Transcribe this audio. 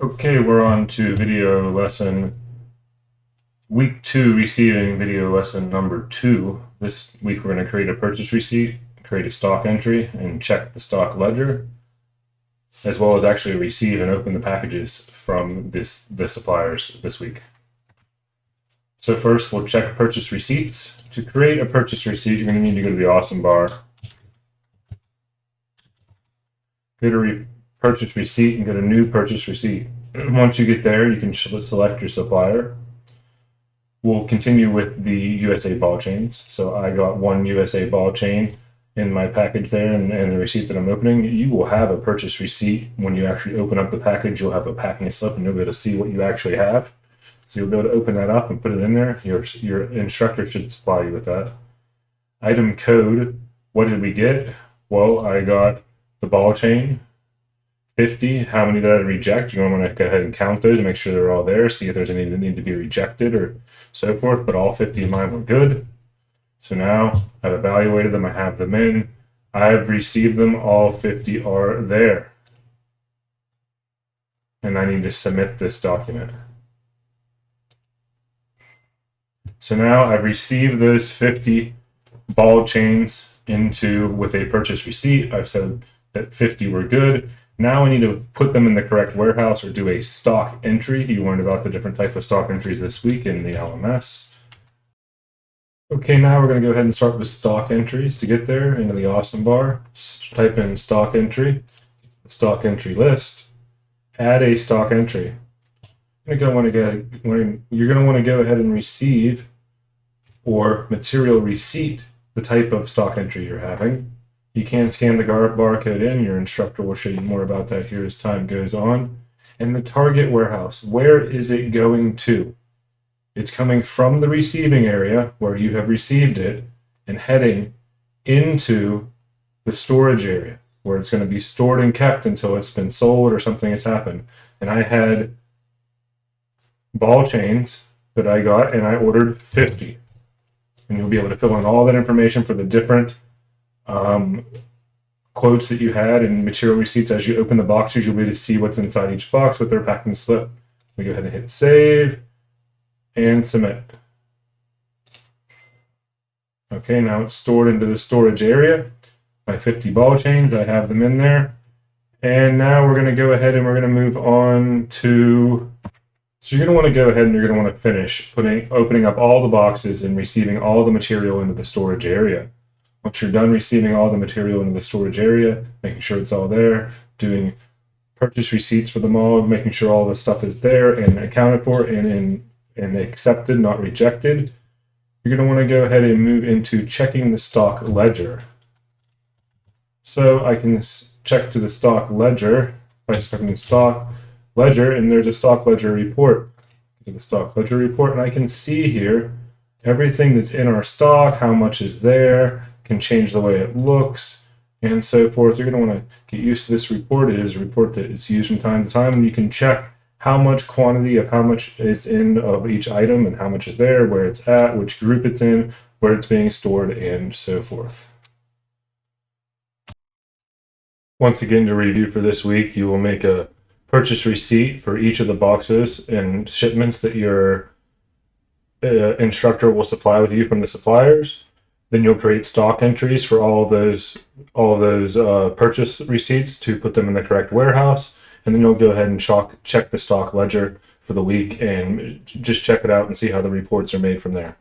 Okay, we're on to video lesson week 2, receiving video lesson number 2. This week we're going to create a purchase receipt, create a stock entry, and check the stock ledger, as well as actually receive and open the packages from the suppliers this week. So first we'll check purchase receipts. To create a purchase receipt, you're going to need to go to the awesome bar. Go to purchase receipt and go to new purchase receipt. Once you get there, you can select your supplier. We'll continue with the USA ball chains. So I got one USA ball chain in my package there, and the receipt that I'm opening. You will have a purchase receipt. When you actually open up the package, you'll have a packing slip and you'll be able to see what you actually have. So you'll be able to open that up and put it in there. Your instructor should supply you with that. Item code, what did we get? Well, I got the ball chain, 50. How many did I reject? You're going to want to go ahead and count those and make sure they're all there, see if there's any that need to be rejected or so forth, but all 50 of mine were good. So now I've evaluated them, I have them in, I've received them, all 50 are there. And I need to submit this document. So now I've received those 50 ball chains with a purchase receipt. I've said that 50 were good. Now I need to put them in the correct warehouse or do a stock entry. You learned about the different type of stock entries this week in the LMS. Okay, now we're going to go ahead and start with stock entries. To get there, into the awesome bar, type in stock entry list, add a stock entry. You're going to want to go ahead and receive or material receipt the type of stock entry you're having. You can scan the barcode in. Your instructor will show you more about that here as time goes on. And the target warehouse, where is it going to? It's coming from the receiving area where you have received it and heading into the storage area where it's going to be stored and kept until it's been sold or something has happened. And I had ball chains that I got and I ordered 50. And you'll be able to fill in all that information for the different quotes that you had and material receipts. As you open the boxes, you'll be able to see what's inside each box with their packing slip. We go ahead and hit save and submit. Okay, now it's stored into the storage area. My 50 ball chains, I have them in there. And now we're going to go ahead and we're going to move on to, so you're going to want to go ahead and you're going to want to finish opening up all the boxes and receiving all the material into the storage area. Once you're done receiving all the material into the storage area, making sure it's all there, doing purchase receipts for them all, making sure all the stuff is there and accounted for and accepted, not rejected, you're going to want to go ahead and move into checking the stock ledger. So I can check to the stock ledger by checking stock ledger, and there's a stock ledger report. To the stock ledger report, and I can see here everything that's in our stock, how much is there, can change the way it looks, and so forth. You're going to want to get used to this report. It is a report that is used from time to time, and you can check how much quantity of how much is in of each item and how much is there, where it's at, which group it's in, where it's being stored, and so forth. Once again, to review for this week, you will make a purchase receipt for each of the boxes and shipments that your instructor will supply with you from the suppliers. Then you'll create stock entries for all those purchase receipts to put them in the correct warehouse. And then you'll go ahead and check the stock ledger for the week and just check it out and see how the reports are made from there.